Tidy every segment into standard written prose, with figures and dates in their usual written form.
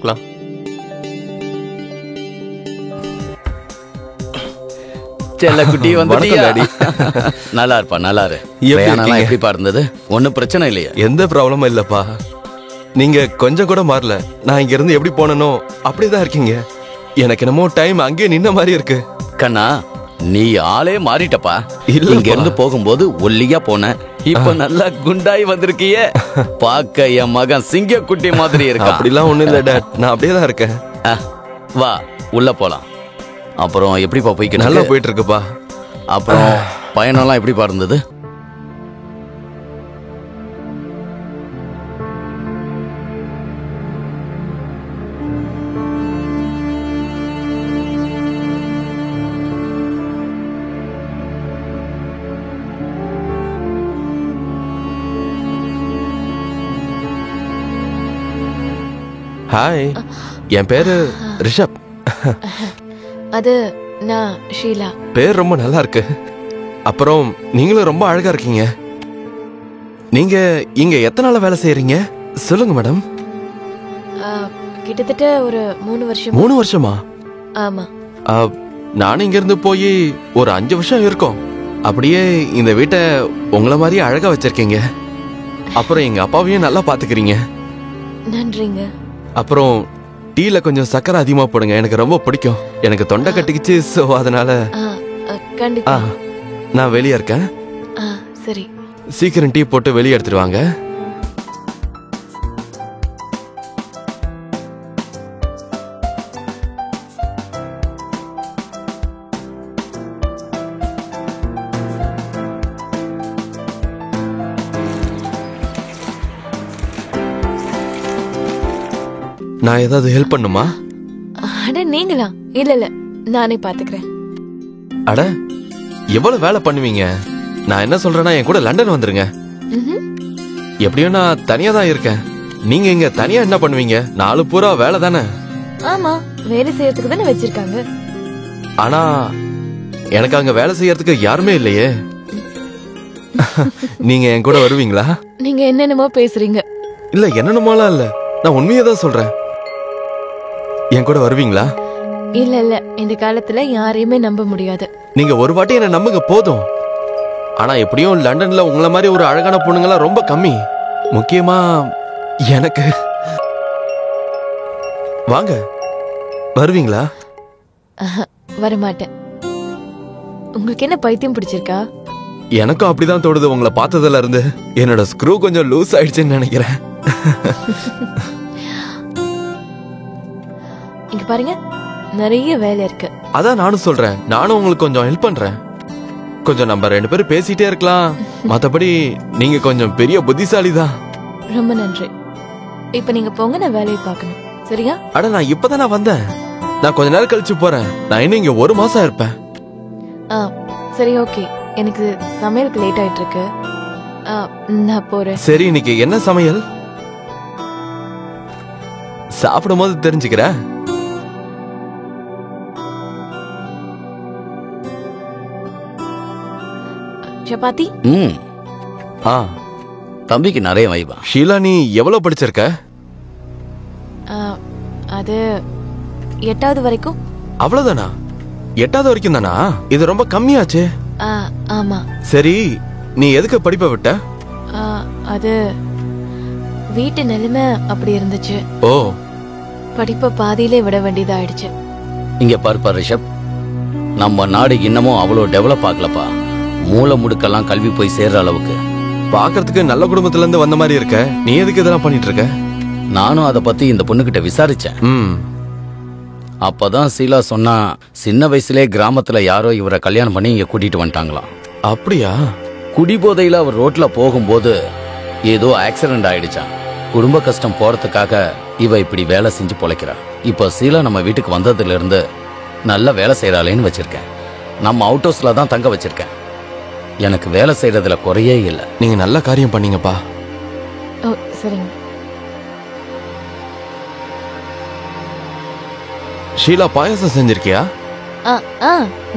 பார்க்கலாம். செல்ல குட்டி வந்துட்டியா? நல்லா இருப்பா, நல்லா இரு. எப்படிப்பா இருந்தது? ஒன்னும் பிரச்சனை இல்லையா? எந்த ப்ராப்ளமும் இல்லப்பா. நீங்க கொஞ்சம் கூட மாறல. நான் இங்க இருந்து எப்படி போனனோ அப்படிதான் இருக்கீங்க. எனக்கு என்னமோ டைம் அங்கே நின்ன மாதிரி இருக்கு. கண்ணா, நீ ஆளே மாறிட்டப்பா. இங்க இருந்து போகும்போது ஒல்லியா போன, இப்ப நல்லா குண்டாய் வந்திருக்கிய. பாக்க என் மகன் சிங்க குட்டி மாதிரி இருக்கா. அப்படிலாம் ஒண்ணும் இல்ல டாட், நான் அப்படியே தான் இருக்கேன். வா உள்ள போலாம். அப்புறம் எப்படிப்பா போய்க்க? நல்லா போயிட்டு இருக்குப்பா. அப்புறம் பயணம்லாம் எப்படிப்பா இருந்தது? ஹாய், என் பேரு ரிஷப். அது நான் ஷீலா. பேர் ரொம்ப நல்லா இருக்கு. அப்புறம் நீங்களும் ரொம்ப அழகா இருக்கீங்க. நீங்க இங்க எத்தனை நாளா வேலை செய்யறீங்க சொல்லுங்க மேடம். கிட்டத்தட்ட ஒரு 3 வருஷம். 3 வருஷமா? ஆமா. நானும் இங்க இருந்து போய் ஒரு 5 வருஷம் இருக்கும். அப்படியே இந்த வீட்டை உங்களை மாதிரி அழகா வச்சிருக்கீங்க. அப்புறம் எங்க அப்பாவையும் நல்லா பாத்துக்கிறீங்க. நன்றிங்க. அப்புறம் டீல கொஞ்சம் சக்கரை அதிகமா போடுங்க, எனக்கு ரொம்ப பிடிக்கும். எனக்கு தொண்டை கட்டிக்கிச்சு, சோ அதனால. கண்டிப்பா. நான் வெளியே இருக்கேன். சரி, சீக்கிரம் டீ போட்டு வெளியே எடுத்துட்டு வாங்க. நான் ஏதாவது ஹெல்ப் பண்ணுமா? அட நீங்களா? இல்ல இல்ல, நானே பாத்துக்கிறேன். அட எவ்வளவு வேலை பண்ணுவீங்க? நான் என்ன சொல்றேன்னா என் கூட லண்டன் வந்துருங்க. எப்படியும் நான் தனியா தான் இருக்கேன். நீங்க இங்க தனியா என்ன பண்ணுவீங்க? நாலு பூரா வேலை தானே. ஆமா, வேலை செய்யறதுக்கு தானே வச்சிருக்காங்க. ஆனா எனக்கு அங்க வேலை செய்யறதுக்கு யாருமே இல்லையே. நீங்க என் கூட வருவீங்களா? நீங்க என்னென்னமோ பேசுறீங்க. இல்ல என்னென்னமோலாம் இல்ல, நான் உண்மையை தான் சொல்றேன். என் கூட வருவீங்களா? இல்ல இல்ல, இந்த காலத்துல யாரையுமே நம்ப முடியாது. நீங்க ஒரு வாட்டி என்ன நம்புங்க போதும். ஆனா எப்படியும் லண்டன்ல உங்களை மாதிரி ஒரு அழகான பொண்ணுங்கலாம் ரொம்ப கம்மி. முக்கியமா எனக்கு. வாங்க, வருவீங்களா? வரமாட்டேன். உங்களுக்கு என்ன பைத்தியம் பிடிச்சிருக்கா? எனக்கும் அப்படிதான் தோடுது உங்களை பார்த்ததுல இருந்து. என்னோட ஸ்க்ரூ கொஞ்சம் லூஸ் ஆயிடுச்சுன்னு நினைக்கிறேன். இங்க பாருங்க, நிறைய வேலை இருக்கு. அதான் நானும் சொல்றேன், நானும் உங்களுக்கு கொஞ்சம் ஹெல்ப் பண்றேன். கொஞ்சம் நம்ம 2 பேரும் பேசிட்டே இருக்கலாம். மத்தபடி நீங்க கொஞ்சம் பெரிய புத்திசாலி தான். ரொம்ப நன்றி. இப்ப நீங்க போங்க, நான் வேலையை பார்க்கணும். சரியா? அட நான் இப்பதான் வந்தேன். நான் கொஞ்ச நேரம் கழிச்சு போறேன். நான் இன்னும் இங்க 1 மாசம் இருப்பேன். சரி, ஓகே. எனக்கு சமையலுக்கு லேட் ஆயிட்டு இருக்கு. நான் போறேன். சரி, இன்னைக்கு என்ன சமையல்? சாப்பிடும் போது தெரிஞ்சுக்கிறேன். சப்பாத்தி. தம்பிக்கு நிறைய வைவா. ஷீலா, நீ எவ்வளவு படிச்சிருக்க? அது 8வது வரைக்கும். அவ்வளவுதானா? 8வது வரைக்கும் தானா? இது ரொம்ப கம்மியாச்சு. ஆமா. சரி, நீ எதுக்கு படிப்பை விட்ட? அது வீட்டு நிலைமை அப்படி இருந்துச்சு. ஓ. படிப்பை பாதியிலே விட வேண்டியதாயிடுச்சு. இங்க பார்ப்பா ரிஷப், நம்ம நாடு இன்னமும் அவ்வளவு டெவலப் ஆகலப்பா. மூல முடுக்கெல்லாம் கல்வி போய் சேர்ற அளவுக்கு. பாக்குறதுக்கு நல்ல குடும்பத்துல இருந்து வந்த மாதிரி இருக்க. நீ எதுக்கு இதெல்லாம் பண்ணிட்டு இருக்க? நானும் அதை பத்தி இந்த பொண்ணுகிட்ட விசாரிச்சேன். அப்பதான் சீலா சொன்னா, சின்ன வயசுலே கிராமத்துல யாரோ இவரை கல்யாணம் பண்ணி இங்க கூட்டிட்டு வந்துட்டாங்களாம். அப்படியா? குடிபோதையில அவர் ரோட்ல போகும்போது ஏதோ ஆக்சிடென்ட் ஆயிடுச்சான். குடும்ப கஷ்டம் போறதுக்காக இவ இப்படி வேலை செஞ்சு பொழைக்கிறா. இப்ப சீலா நம்ம வீட்டுக்கு வந்ததுல இருந்து நல்ல வேலை செய்யறாளேன்னு வச்சிருக்கேன். நம்ம அவுட் ஹவுஸ்ல தான் தங்க வச்சிருக்கேன். எனக்கு வேலை செய்யறதுல குறையே இல்லை. நீங்க நல்ல காரியம் பண்ணீங்கப்பா. சரிங்க. ஷீலா, பாயாசம் செஞ்சிருக்கியா?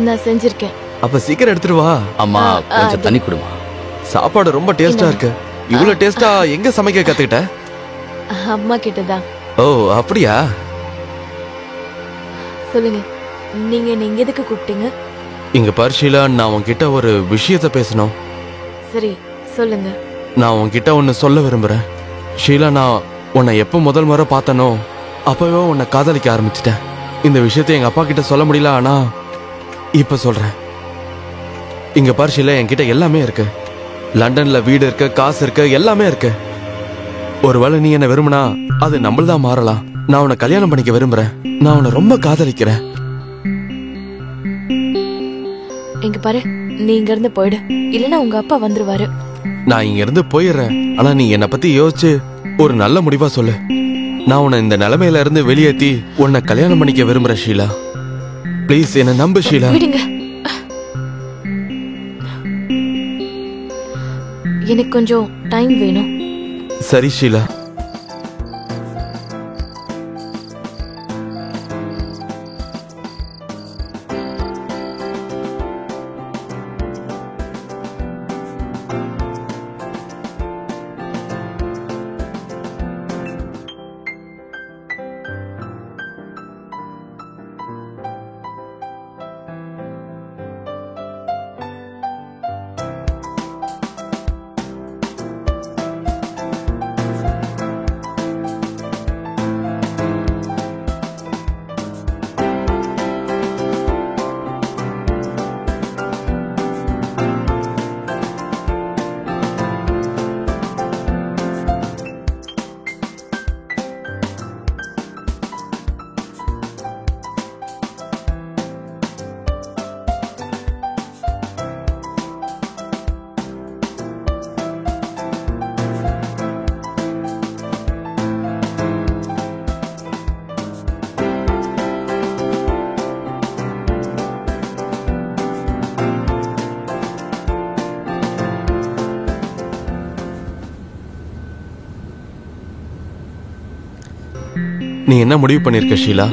நான் செஞ்சிருக்கேன். அப்ப சீக்கிரம் எடுத்துட்டு வா. அம்மா, கொஞ்சம் தண்ணி குடுமா. சாப்பாடு ரொம்ப டேஸ்டா இருக்கு. இவ்வளவு டேஸ்டா எங்க சமைக்க கத்துக்கிட்ட? அம்மா கிட்டதான். ஓ அப்படியா? சொல்லுங்க, நீங்க என்ன இங்க எதுக்கு கூப்பிட்டீங்க? இங்க பாரு ஷீலா, நான் உன்கிட்ட ஒரு விஷயத்த பேசணும். சரி சொல்லுங்க. நான் உன்கிட்ட ஒன்னு சொல்ல விரும்புறேன். ஷீலா, நான் உன்னை எப்ப முதல் முறை பார்த்தனோ அப்பவே உன்னை காதலிக்க ஆரம்பிச்சிட்டேன். இந்த விஷயத்த எங்க அப்பா கிட்ட சொல்ல முடியல, ஆனா இப்ப சொல்றேன். இங்க பாரு ஷீலா, என்கிட்ட எல்லாமே இருக்கு. லண்டன்ல வீடு இருக்கு, காசு இருக்கு, எல்லாமே இருக்கு. ஒருவேளை நீ என்ன விரும்பினா அது நம்மளதான் மாறலாம். நான் உன்னை கல்யாணம் பண்ணிக்க விரும்புறேன். நான் உன்னை ரொம்ப காதலிக்கிறேன். இங்க பாரு, நீ இங்க இருந்து போயிடு, இல்லனா உங்க அப்பா வந்துருவாரு. நான் இங்க இருந்து போயிடுறேன், ஆனா நீ என்னை பத்தி யோசிச்சு ஒரு நல்ல முடிவா சொல்லு. நான் உன்னை இந்த நிலைமையில இருந்து வெளியேத்தி உன்னை கல்யாணம் பண்ணிக்க விரும்புறேன் ஷீலா. ப்ளீஸ் என்ன நம்பு ஷீலா. விடுங்க, எனக்கு கொஞ்சம் டைம் வேணும். சரி ஷீலா. நீ என்ன முடிவு பண்ணிருக்க ஷீலா?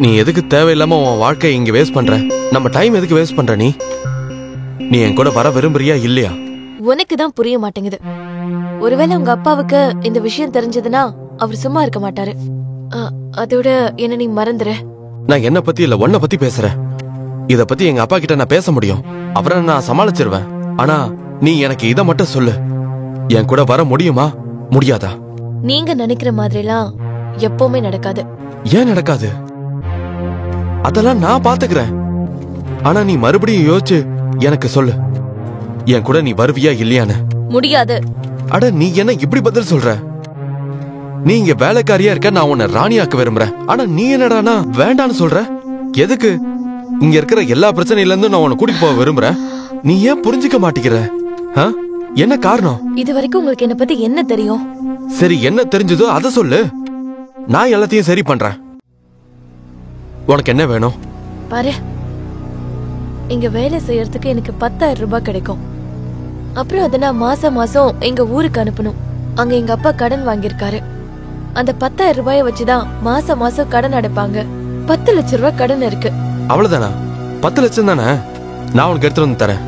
நீ எதுக்கு தேவையில்லாம உன் வாழ்க்கையை இங்க வேஸ்ட் பண்ற? நம்ம டைம் எதுக்கு வேஸ்ட் பண்ற? நீ என் கூட வர விரும்புறியா இல்லையா? உனக்கு தான் புரிய மாட்டேங்குது. ஒருவேளை உங்க அப்பாவுக்கு இந்த விஷயம் தெரிஞ்சதுன்னா அவர் சும்மா இருக்க மாட்டாரு. அதோட என்ன நீ மறந்துற. நான் என்ன பத்தி இல்ல, உன்னை பத்தி பேசுறேன். இத பத்தி எங்க அப்பா கிட்ட நான் பேச முடியும், அவரை நான் சமாளிச்சிருவேன். ஆனா நீ எனக்கு இத மட்டும் சொல்லு, என் கூட வர முடியுமா முடியாதா? நீங்க நினைக்கிற மாதிரிலாம் எப்பவுமே நடக்காது. ஏன் நடக்காது? அதெல்லாம் நான் பாத்துக்கிறேன். ஆனா நீ மறுபடியும் யோசிச்சு எனக்கு சொல்லு, என் கூட நீ வருவியா இல்லையான்னு. முடியாது. அட நீ என்ன இப்படி பதில் சொல்ற? நீ இங்க வேலைக்காரியா இருக்க, நான் உன்னை ராணியாக்க விரும்புறேன். ஆனா நீ என்னடானா வேண்டான்னு சொல்ற. எதுக்கு? இங்க இருக்கிற எல்லா பிரச்சனையில இருந்தும் நான் உன்னை கூட்டிட்டு போக விரும்புறேன். நீ ஏன் புரிஞ்சுக்க மாட்டேங்கிற? என்ன காரணம்? இது வரைக்கும் உங்களுக்கு என்ன பத்தி என்ன தெரியும்? சரி, என்ன தெரிஞ்சதோ அத சொல்லு, நான் எல்லாத்தையும் சரி பண்றேன். உனக்கு என்ன வேணும்? பாரு, இங்க வேலை செய்யறதுக்கு எனக்கு 10,000 ரூபாய் கிடைக்கும். அப்புறம் அதை நான் மாசம் மாசம் எங்க ஊருக்கு அனுப்பணும். அங்க எங்க அப்பா கடன் வாங்கியிருக்காரு. அந்த 10,000 ரூபாயை வச்சுதான் மாசம் மாசம் கடன் அடைப்பாங்க. 10 லட்சம் ரூபாய் கடன் இருக்கு. அவ்வளவுதானா? 10 லட்சம் தானே? நான் உனக்கு எடுத்துட்டு வந்து தரேன்.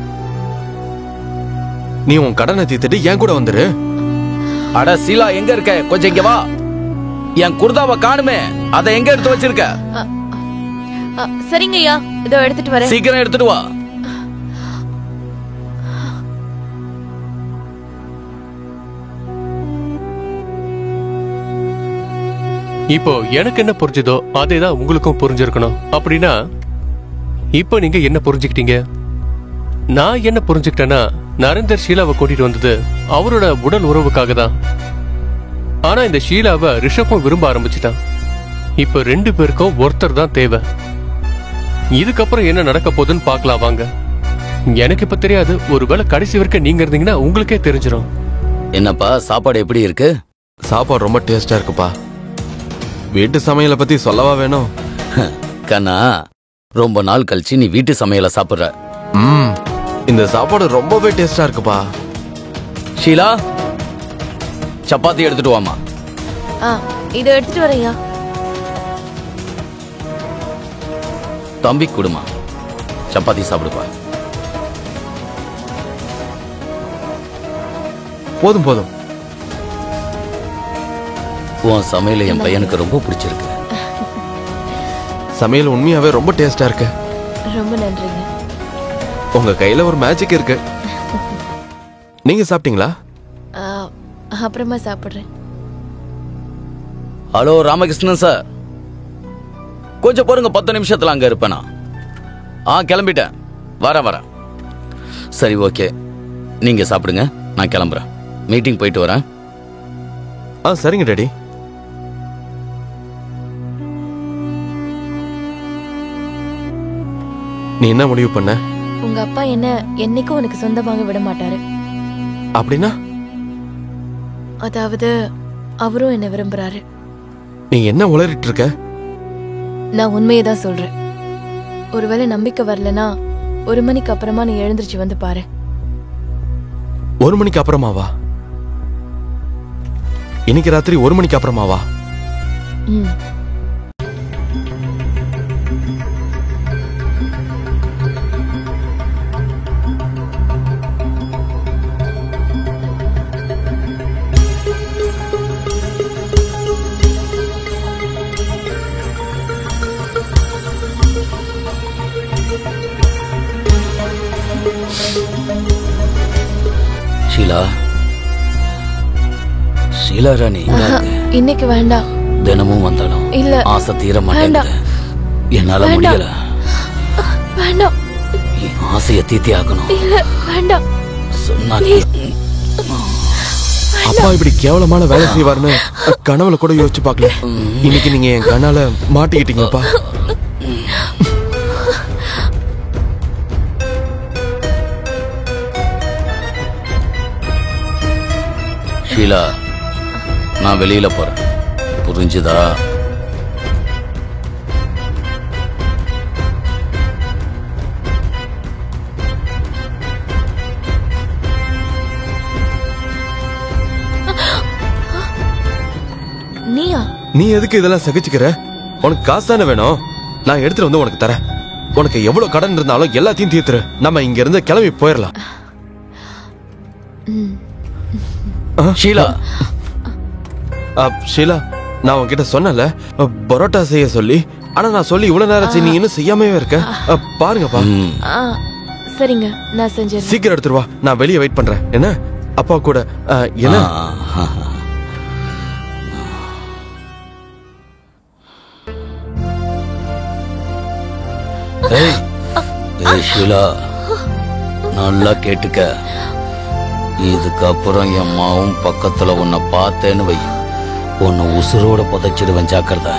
நீ உன் கடனை தீர்த்துட்டு என் கூட வந்துரு. அட சீலா, எங்க இருக்க? கொஞ்சம் இங்க வா. என் குர்தாவை காணுமே, அதை எங்க எடுத்து வச்சிருக்க? சரிங்கய்யா, இதோ எடுத்துட்டு வரேன். சீக்கிரம் எடுத்துட்டு வா. இப்போ எனக்கு என்ன புரிஞ்சதோ அதேதான் உங்களுக்கும் புரிஞ்சிருக்கணும். அப்படின்னா இப்போ நீங்க என்ன புரிஞ்சுக்கிட்டீங்க? நான் என்ன புரிஞ்சுக்கிட்டேன்னா, நரேந்தர் ஷீலாவை கூட்டிட்டு வந்தது அவரோட உடல் உறவுக்காக தான். ஆனா இந்த ஷீலாவை ரிஷப்பும் விரும்ப ஆரம்பிச்சுட்டான். இப்ப 2 பேருக்கும் ஒருத்தர் தான் தேவை. இதுக்கப்புறம் என்ன நடக்க போகுதுன்னு பார்க்கலாம் வாங்க. எனக்கு இப்ப தெரியாது, ஒருவேளை கடைசி வரைக்கும் நீங்க இருந்தீங்கன்னா உங்களுக்கே தெரிஞ்சிடும். என்னப்பா, சாப்பாடு எப்படி இருக்கு? சாப்பாடு ரொம்ப டேஸ்டா இருக்குப்பா. வீட்டு சமையலை பத்தி சொல்லவா வேணும்? கண்ணா, ரொம்ப நாள் கழிச்சு நீ வீட்டு சமையலை சாப்பிடுற. இந்த சாப்பாடு ரொம்பவே டேஸ்டா இருக்குப்பா. ஷீலா, சப்பாத்தி எடுத்துட்டு வாமா. இதை எடுத்துட்டு வரேன்யா. தம்பி குடுமா, சப்பாத்தி சாப்பிடுப்பா. போதும் போதும். உன் சமையல் என் பையனுக்கு ரொம்ப பிடிச்சிருக்கு. சமையல் உண்மையாவே ரொம்ப டேஸ்டா இருக்கு. ரொம்ப நன்றிங்க. உங்க கையில ஒரு மேஜிக் இருக்கு. நீங்க சாப்பிட்டீங்களா? அப்புறமா சாப்பிடுறேன். ஹலோ ராமகிருஷ்ணன் சார், கொஞ்சம் பொறுங்க, 10 நிமிஷத்துல அங்க இருப்பேனா? கிளம்பிட்டேன், வரேன். சரி, ஓகே, நீங்க சாப்பிடுங்க, நான் கிளம்புறேன். மீட்டிங் போயிட்டு வரேன். சரிங்க டாடி. நீ என்ன முடிவு பண்ண? உங்க அப்பா என்ன என்னைக்கும் உனக்கு சொந்தமாக விட மாட்டாரு. அப்படின்னா? அதாவது அவரும் என்ன விரும்புறாரு. நீ என்ன உளறிட்டு இருக்க? நான் உண்மையை தான் சொல்றேன். ஒருவேளை நம்பிக்கை வரலனா 1 மணிக்கு அப்புறமா நீ எழுந்திருச்சு வந்து பாரு. 1 மணிக்கு அப்புறமாவா? இன்னைக்கு ராத்திரி 1 மணிக்கு அப்புறமாவா? ஷீலா ராணி, இன்னைக்கு வேண்டாம். தினமும் வந்தாலும் இல்ல, ஆசை தீர மாட்டேங்குது. என்னால முடியல. வேண்டாம், ஆசையை தீர்த்தி ஆகணும். இல்ல வேண்டாம் சொன்னா அப்பா இப்படி கேவலமான வேலை செய்வார்னு கனவுல கூட யோசிச்சு பார்க்கல. இன்னைக்கு நீங்க என் கண்ணால மாட்டிக்கிட்டீங்கப்பா. ஷீலா, நான் வெளியில போறேன், புரிஞ்சுதா? நீயா? நீ எதுக்கு இதெல்லாம் சகிச்சுக்கிற? உனக்கு காசு தானே வேணும், நான் எடுத்துட்டு வந்து உனக்கு தரேன். உனக்கு எவ்வளவு கடன் இருந்தாலும் எல்லாத்தையும் தீர்த்துரு. நம்ம இங்க இருந்து கிளம்பி போயிடலாம். ஷீலா, ஷீலா, நான் உன்கிட்ட சொன்னல பரோட்டா செய்ய சொல்லி. ஆனா நான் சொல்லி இவ்வளவு நேரம் நீ இன்னும் செய்யாமே இருக்க. பாருங்கப்பா. சரிங்க, நான் செஞ்சேன். சீக்கிரம் எடுத்துட்டு வா, நான் வெளியே வெயிட் பண்றேன். என்ன அப்பா கூட? என்ன? ஷீலா, நல்லா கேட்டுக்க. இதுக்கப்புறம் என் மாவும் பக்கத்துல உன்னை பார்த்தேன்னு வை, உன்னை உசுரோட புதைச்சிடுவேன், ஜாக்கிரதை.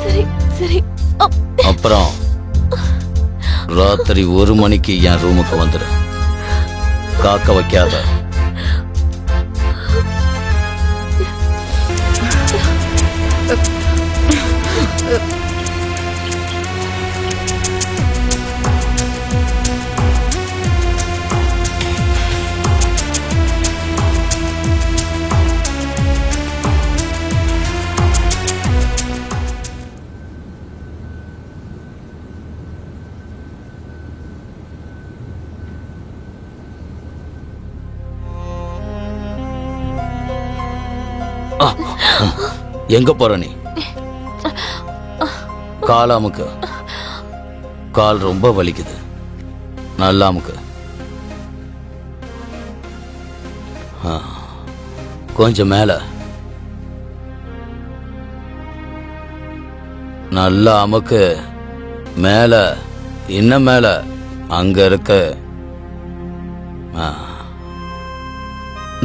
சரி சரி. அப்புறம் ராத்திரி 1 மணிக்கு என் ரூமுக்கு வந்துடு. காக்க வைக்காத. எங்க போற நீ? காலாமுக்கு. கால் ரொம்ப வலிக்குது, நல்லாமுக்கு. கொஞ்சம் மேல, நல்லா அமுக்கு. மேல, இன்னும் மேல, அங்க இருக்க.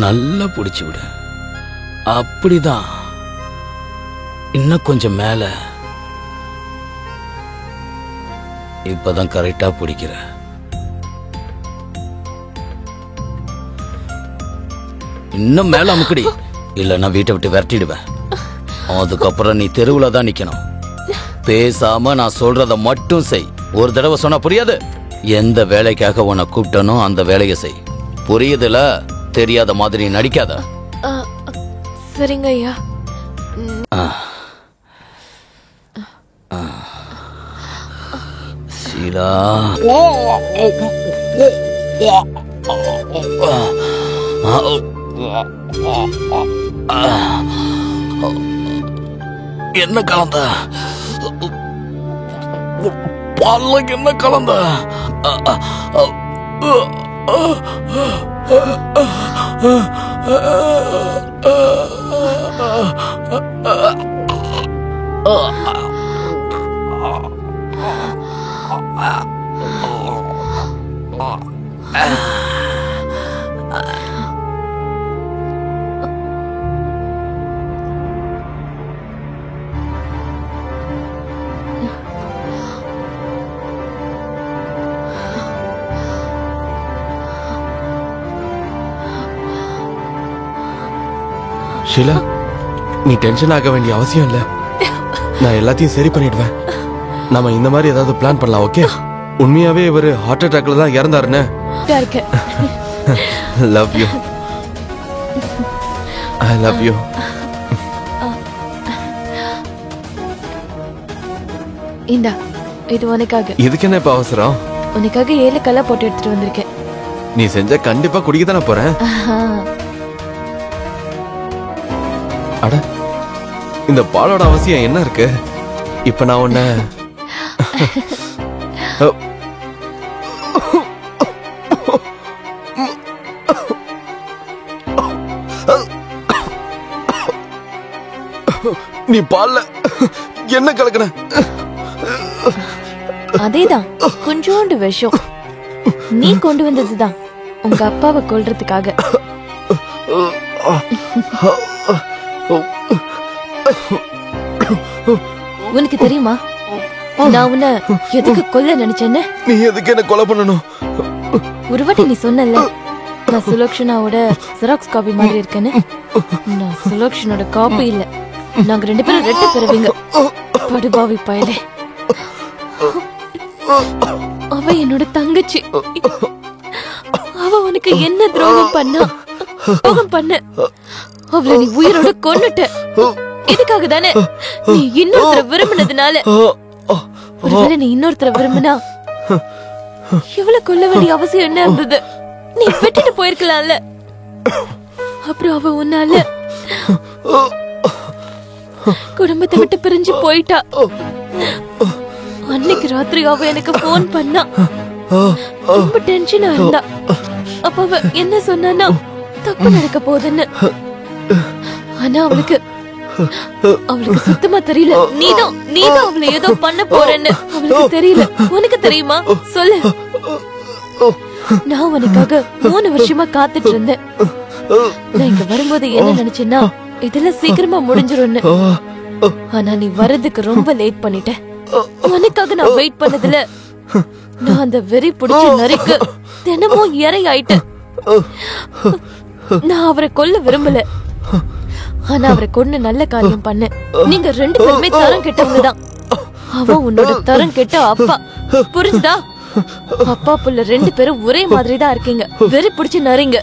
நல்லா பிடிச்சு விடு. அப்படிதான். இன்னும் கொஞ்சம் மேல. இப்பதான் கரெக்டா பிடிக்கிற. இன்னும் மேல அமுக்கடி, இல்லைன்னா வீட்டை விட்டு விரட்டிடுவேன். அதுக்கப்புறம் நீ தெருவுல தான் நிக்கணும். பேசாம நான் சொல்றத மட்டும் செய். ஒரு தடவை சொன்னா புரியாது. எந்த வேலைக்காக உன்னை கூப்பிட்டனோ அந்த வேலையை செய். புரியுதுல? தெரியாத மாதிரி நடிக்காத. சரிங்க ஐயா. ஷீலா, என்ன கலந்த? பால்ல என்ன கலந்த? ஷீலா, நீ டென்ஷன் ஆக வேண்டிய அவசியம் இல்ல. நான் எல்லாத்தையும் சரி பண்ணிடுவேன். நாம இந்த மாதிரி ஏதாவது பிளான் பண்ணலாம். ஓகே? உண்மையாவே இவரு ஹார்ட் அட்டாக்ல தான் இறந்தாருன்னு. Love you. I love you. இந்தா, இது உனக்காக. இதுக்கு என்ன இப்ப அவசரம்? உனக்காக 7 கல்லா போட்டு எடுத்துட்டு வந்திருக்கேன். நீ செஞ்ச கண்டிப்பா குடிக்க தானே போறேன். அட, இந்த பாலோட அவசியம் என்ன இருக்கு? இப்ப நான் உன்ன நீ பால்ல என்ன கலக்கன? அதேதான், கொஞ்சோண்டு விஷம். நீ கொண்டு வந்ததுதான் உங்க அப்பாவை கொல்றதுக்காக. உனக்கு தெரியுமா நான் உன்னை எதுக்கு கொல்ல நினைச்சேன்னு? நீ எதுக்கு என்ன கொலை பண்ணணும்? ஒரு வாட்டி நீ சொன்னல, நான் சுலோக்ஷனாவோட ஜெராக்ஸ் காப்பி மாதிரி இருக்கேன்னு. நான் சுலோக்ஷனோட காப்பி இல்ல. நாங்க 2 பேரும் ரெட்ட பிறவிங்க. படுபாவி பயலே. அவ என்னோட தங்கச்சி. அவ உனக்கு என்ன துரோகம் பண்ணா? துரோகம் பண்ண அவளை நீ உயிரோட கொன்னுட்ட. இதுக்காக தானே நீ இன்னொருத்தர விரும்பினதுனால. ஒருவேளை நீ இன்னொருத்தர விரும்பினா இவளை கொல்ல வேண்டிய அவசியம் என்ன இருந்தது? நீ விட்டுட்டு போயிருக்கலாம்ல. அப்புறம் அவ உன்னால குடும்பத்தை விட்டு பிரிஞ்சு போயிட்டா. அன்னைக்கு ராத்திரி அவ எனக்கு போன் பண்ணா. ரொம்ப டென்ஷனா இருந்தா. அப்ப அவ என்ன சொன்னா, தப்பு நடக்க போகுதுன்னு. ஆனா அவளுக்கு சுத்தமா தெரியல. நீதான் அவளை ஏதோ பண்ண போறேன்னு அவளுக்கு தெரியல. உனக்கு தெரியுமா? சொல்லு. நான் உனக்காக 3 வருஷமா காத்துட்டு இருந்தேன். நான் இங்க வரும்போது என்ன நினைச்சேன்னா, இதெல்லாம் சீக்கிரமா முடிஞ்சிரும்னு. ஆனா நீ வர்றதுக்கு ரொம்ப லேட் பண்ணிட்ட. உனக்காக நான் வெயிட் பண்ணதுல நான் அந்த வெறி பிடிச்ச நரிக்கு தினமும் இறை ஆயிட்டேன். நான் அவரை கொல்ல விரும்பல. ஆனா அவரை கொண்டு நல்ல காரியம் பண்ண. நீங்க 2 பேருமே தரம் கெட்டவங்கதான். அவன் உன்னோட தரம் கெட்ட அப்பா. புரிஞ்சுதா? அப்பா புள்ள 2 பேரும் ஒரே மாதிரி தான் இருக்கீங்க. வெறி பிடிச்சு நரிங்க.